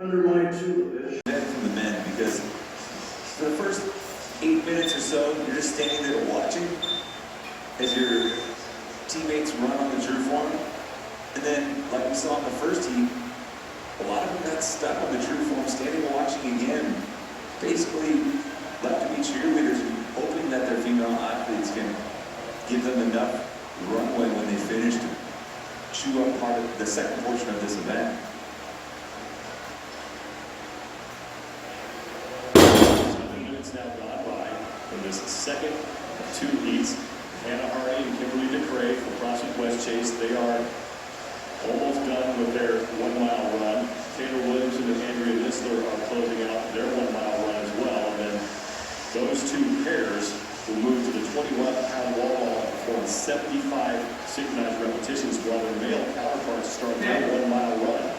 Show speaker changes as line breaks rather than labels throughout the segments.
Underline two of it.
From the men, because for the first 8 minutes or so, you're just standing there watching as your teammates run on the Drew form. And then, like we saw in the first heat, a lot of them got stuck on the Drew form, standing and watching again. Basically, left to be cheerleaders, hoping that their female athletes can give them enough runway when they finish to chew up part of the second portion of this event.
Now gone by in this second of two heats. Hannah Hardy and Kimberly DeCray from CrossFit West Chase. They are almost done with their 1 mile run. Taylor Williamson and Andrea Nisler are closing out their 1 mile run as well. And then those two pairs will move to the 21-pound wall ball and perform 75 synchronized repetitions while their male counterparts start their 1 mile run.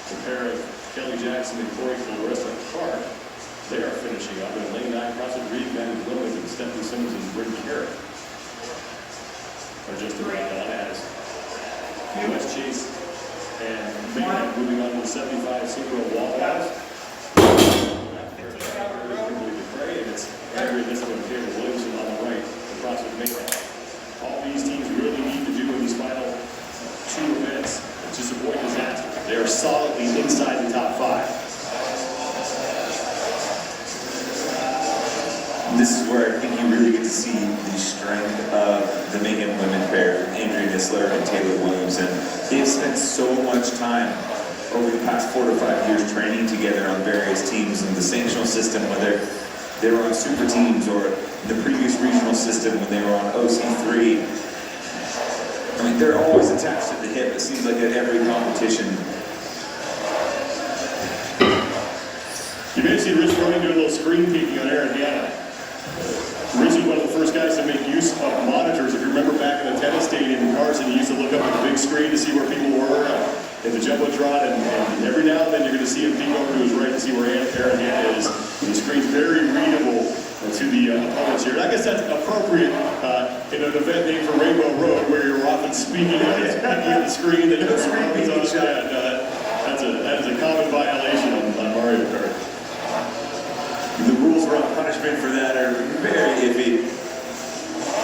The pair of Kelly Jackson and Corey Clarissa Clark, they are finishing up. In lane 9, CrossFit Reed, Mandy Lillis, and Stephanie Simmons and Bryn Carrick are just about done as West Chase and Mayhem moving on to the 75 synchro wall balls. And it's Andrea Nisler and Taylor Williamson on the right for CrossFit Mayhem. All these teams really need to do in these final two events just avoid disaster. They are solidly inside the top 5.
This is where I think you really get to see the strength of the Mayhem women pair, Andrea Nisler and Taylor Williamson. They've spent so much time over the past 4 to 5 years training together on various teams in the sanctional system, whether they were on super teams or the previous regional system when they were on OC3. I mean, they're always attached to the hip, it seems like, at every competition.
You may see Rich Rowan doing a little screen peeking on Aaron Hanna. Rich was one of the first guys to make use of monitors. If you remember back in the tennis stadium in Carson, he used to look up at the big screen to see where people were in the Jumbotron, and every now and then you're going to see him peek over to his right to see where Aaron Hanna is. And the screen's very readable to the opponents here. And I guess that's appropriate in an event named for Rainbow Road, where you're often speaking at the screen that you're screaming on. That is a common violation on Mario Kart.
The rules around punishment for that are very iffy.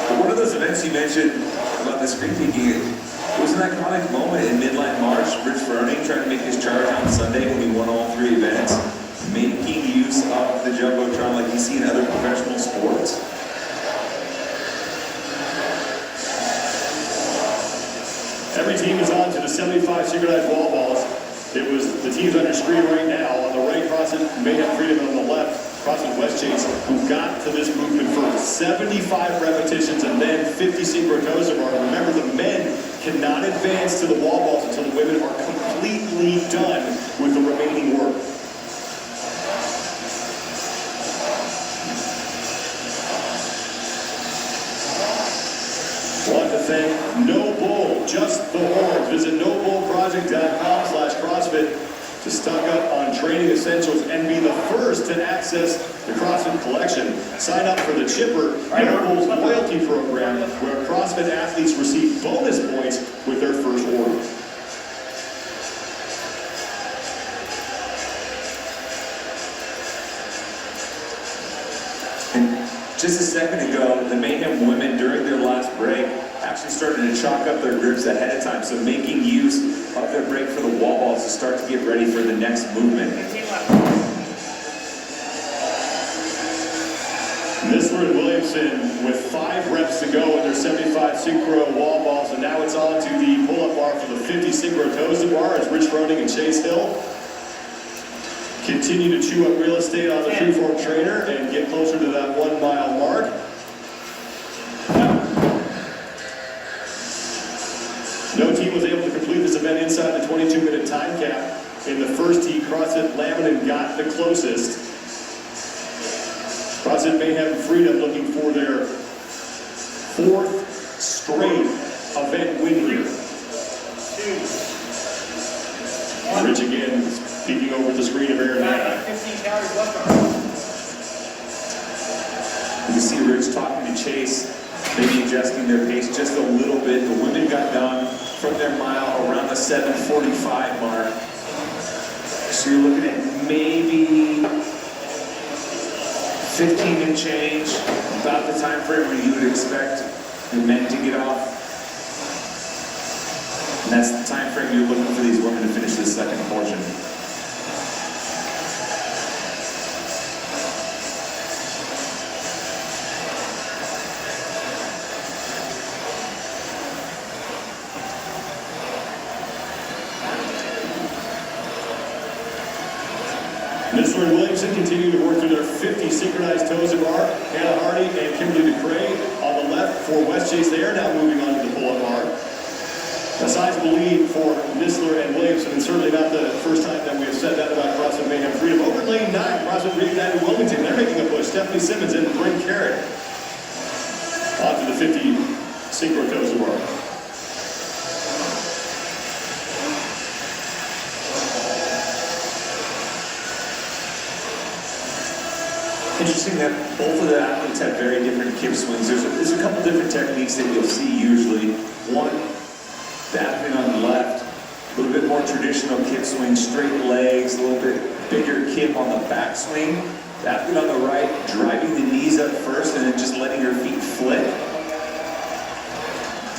But one of those events you mentioned about the screen peeking, it was an iconic moment in midline March. Rich Froning trying to make his charge on Sunday when he won all 3 events, making use of the Jumbotron like you see in other professional sports.
Every team is on to the 75 synchronized wall balls. It was the teams on your screen right now. On the right, CrossFit Mayhem Freedom, and on the left, CrossFit West Chase, who got to this movement first. 75 repetitions and then 50 synchro toes of bar. Remember, the men cannot advance to the wall balls until the women are completely done with the remaining work. Want to thank No Bull, just the horns. Visit nobullproject.com/CrossFit to stock up on training essentials and be the first to access the CrossFit collection. Sign up for the Chipper, No Bull's loyalty program, where CrossFit athletes receive bonus points with their first order.
Just a second ago, the Mayhem women, during their last break, actually started to chalk up their grips ahead of time, so making use of their break for the wall balls to start to get ready for the next movement.
Nisler and Williamson with 5 reps to go in their 75 synchro wall balls, and now it's on to the pull-up bar for the 50 synchro toes to bar as Rich Froning and Chase Hill continue to chew up real estate on the freeform trainer and get closer to that 1 mile mark. No team was able to complete this event inside the 22-minute time cap. In the first heat, CrossFit Laminin got the closest. CrossFit Mayhem Freedom looking for their 4th straight event win here. Rich again peeking over the screen of Aaron Hanna.
15 calories left on.
You see Rich talking to Chase, maybe adjusting their pace just a little bit. The women got done from their mile around the 7:45 mark. So you're looking at maybe 15 and change, about the time frame where you would expect the men to get off. And that's the time frame you're looking for these women to finish this second portion.
Nisler and Williamson continue to work through their 50 synchronized toes of bar. Hannah Hardy and Kimberly DeCray on the left for West Chase. They are now moving on to the pull-up bar. A sizable lead for Nisler and Williamson, and certainly not the first time that we have said that about CrossFit Mayhem Freedom. Over lane 9, CrossFit Reunited Wilmington. They're making a push. Stephanie Simmons and Bryn Carrot onto the 50 synchro toes of bar.
Interesting that both of the athletes have very different kip swings. There's a couple different techniques that you'll see usually. One, the athlete on the left, a little bit more traditional kip swing, straight legs, a little bit bigger kip on the back swing. The athlete on the right, driving the knees up first and then just letting her feet flick.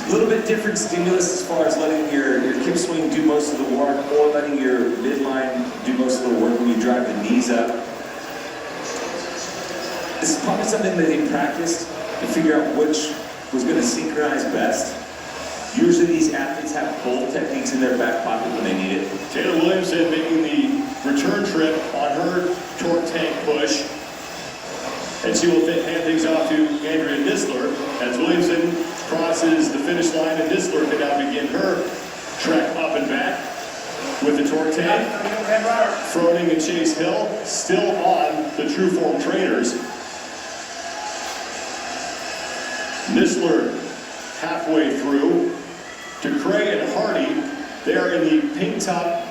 A little bit different stimulus as far as letting your kip swing do most of the work or letting your midline do most of the work when you drive the knees up. This is probably something that they practiced to figure out which was going to synchronize best. Usually these athletes have both techniques in their back pocket when they need it.
Taylor Williamson making the return trip on her torque tank push. And she will hand things off to Andrea Nisler as Williamson crosses the finish line, and Nisler can now begin her trek up and back with the torque tank. Froning and Chase Hill still on the True Form trainers. Nisler halfway through. DeCray and Hardy, they are in the pink top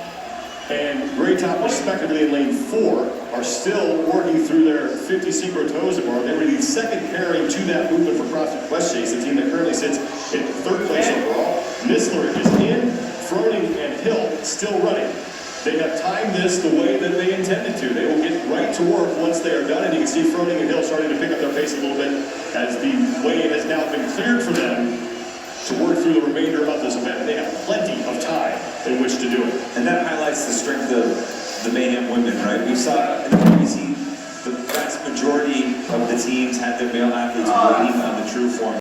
and gray top respectively in lane 4, are still working through their 50 synchro toes bar. They were the second pairing to that movement for CrossFit West Chase, the team that currently sits in 3rd place overall. Nisler is in, Froning and Hill still running. They have timed this the way that they intended to. They will get right to work once they are done, and you can see Froning and Hill starting to pick up their pace a little bit as the way has now been cleared for them to work through the remainder of this event. They have plenty of time in which to do it.
And that highlights the strength of the Mayhem women, right? We saw in the preseason, the vast majority of the teams had their male athletes waiting on the True Form.